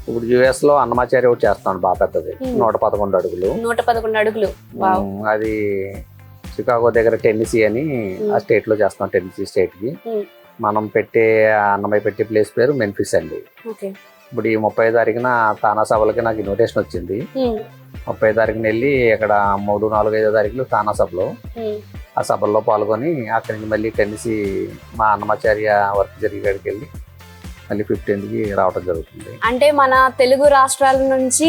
ఇప్పుడు యుఎస్ లో అన్నమాచారి ఒకటి చేస్తున్నాడు బాగా పెద్దది, 111 అడుగులు. 111 అడుగులు. అది చికాగో దగ్గర టెన్నిసీ అని ఆ స్టేట్ లో చేస్తాం. టెన్నిసీ స్టేట్ కి మనం పెట్టే అన్నమయ్య పెట్టే ప్లేస్ పేరు మెంఫిస్ అండి. ఇప్పుడు ఈ 30 తారీఖున తానా సభలకి నాకు ఇన్విటేషన్ వచ్చింది. 30 తారీఖున వెళ్ళి ఇక్కడ 3, 4, 5 తారీఖులు తానా సభలో ఆ సభల్లో పాల్గొని అక్కడి నుంచి మళ్ళీ టెన్నిసీ మా అన్నమాచార్య వర్క్ జరిగేడికి వెళ్ళి మళ్ళీ 15th కి రావడం జరుగుతుంది. అంటే మన తెలుగు రాష్ట్రాల నుంచి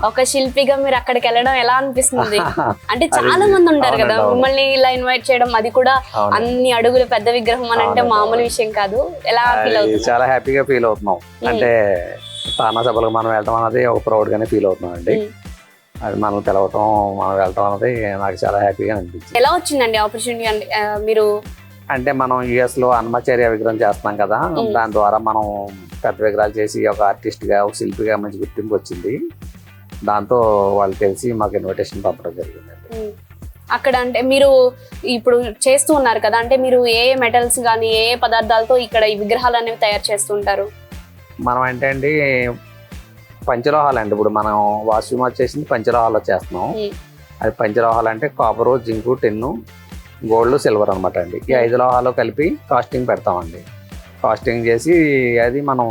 ఒక శిల్పిగా మీరు అక్కడికి వెళ్ళడం ఎలా అనిపిస్తుంది? అంటే చాలా మంది ఉంటారు కదా, మిమ్మల్ని ఇలా ఇన్వైట్ చేయడం, అది కూడా అన్ని అడుగులు పెద్ద విగ్రహం అని అంటే మామూలు విషయం కాదు. ఎలా ఫీల్ అవుతుంది? చాలా హ్యాపీగా ఫీల్ అవుతున్నాం. అంటే తానా సభలకు మనం వెళ్ళడం అనేది ఒక ప్రౌడ్ గానే ఫీల్ అవుతున్నాం అండి. అది మనం తెలవటం, మనం వెళ్ళటం అనేది నాకు చాలా హ్యాపీగా అనిపించింది. ఎలా వచ్చిందండి ఆపర్చునిటీ? అంటే మీరు అంటే మనం యుఎస్ లో అన్నమాచార్య విగ్రహం చేస్తున్నాం కదా, దాని ద్వారా మనం పెద్ద విగ్రహాలు చేసి ఒక ఆర్టిస్ట్ గా, ఒక శిల్పిగా మంచి గుర్తింపు వచ్చింది. దాంతో వాళ్ళు తెలిసి మాకు ఇన్విటేషన్ పంపడం జరిగిందండి. అక్కడ అంటే మీరు ఇప్పుడు చేస్తూ ఉన్నారు కదా, అంటే మీరు ఏ మెటల్స్ కానీ ఏ పదార్థాలతో ఇక్కడ ఈ విగ్రహాలు అనేవి తయారు చేస్తుంటారు? మనం అంటే అండి పంచలోహాలు అండి. ఇప్పుడు మనం వాష్రూమ్ చేసింది పంచలోహాలు చేస్తున్నాం. అది పంచలోహాలు అంటే కాపరు, జింకు, టిన్ను, గోల్డ్, సిల్వర్ అనమాట అండి. ఈ 5 లోహాలు కలిపి కాస్టింగ్ పెడతామండి. కాస్టింగ్ చేసి అది మనం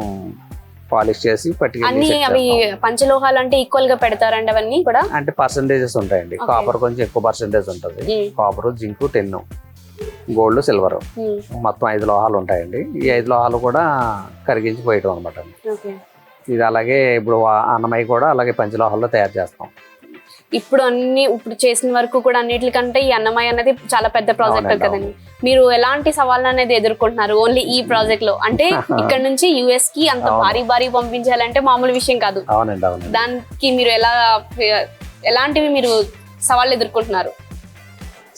పాలిష్ చేసి అన్ని అవి పంచలోహాలు అంటే ఈక్వల్ గా పెడతారండి అవన్నీ కూడా? అంటే పర్సంటేజెస్ ఉంటాయండి. కాపర్ కొంచెం ఎక్కువ పర్సంటేజ్ ఉంటుంది. Copper, zinc, tin, gold, silver మొత్తం 5 లోహాలు ఉంటాయండి. ఈ 5 లోహాలు కూడా కరిగించి పోయటం అనమాట అండి. ఇది అలాగే ఇప్పుడు అన్నమయ్య కూడా అలాగే పంచలోహాల్లో తయారు చేస్తాం. ఇప్పుడు చేసిన వరకు కూడా అన్నిటికంటే ఈ అన్నమయ్య అనేది చాలా పెద్ద ప్రాజెక్ట్ కదండి. మీరు ఎలాంటి సవాళ్ళను అనేది ఎదుర్కొంటున్నారు ఓన్లీ ఈ ప్రాజెక్ట్ లో? అంటే ఇక్కడ నుంచి యుఎస్ కి అంత భారీ పంపించాలంటే మామూలు విషయం కాదు. దానికి మీరు ఎలాంటివి మీరు సవాళ్ళు ఎదుర్కొంటున్నారు?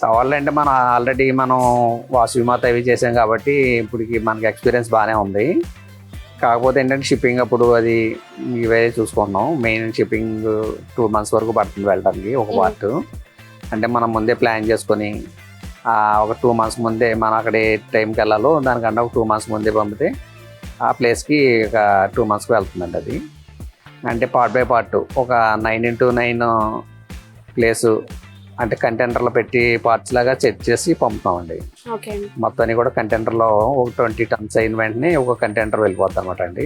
సవాళ్ళు అంటే మనం ఆల్రెడీ మనం వాసుమాత ఇవి చేసాం కాబట్టి ఇప్పటికి మనకి ఎక్స్పీరియన్స్ బాగానే ఉంది. కాకపోతే ఏంటంటే షిప్పింగ్ అప్పుడు అది ఇవే చూసుకుంటున్నాం. మెయిన్ షిప్పింగ్ 2 months వరకు పడుతుంది వెళ్ళడానికి ఒక పార్ట్. అంటే మనం ముందే ప్లాన్ చేసుకొని ఒక 2 months ముందే మనం అక్కడ ఏ టైంకి వెళ్ళాలో దానికన్నా ఒక 2 months ముందే పంపితే ఆ ప్లేస్కి ఒక 2 monthsకి వెళ్తుందండి. అది అంటే పార్ట్ బై పార్ట్ ఒక 9x9 ప్లేసు అంటే కంటైనర్లో పెట్టి పార్ట్స్ లాగా చెక్ చేసి పంపుతామండి. మొత్తాన్ని కూడా కంటైనర్లో ఒక 20 tons అయిన వెంటనే ఒక కంటైనర్ వెళ్ళిపోద్ది అనమాట అండి.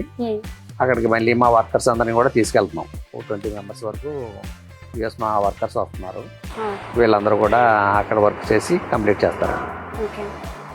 అక్కడికి మళ్ళీ మా వర్కర్స్ అందరినీ కూడా తీసుకెళ్తున్నాం. ఒక 20 members వరకు యుఎస్ మా వర్కర్స్ వస్తున్నారు. వీళ్ళందరూ కూడా అక్కడ వర్క్ చేసి కంప్లీట్ చేస్తారండి.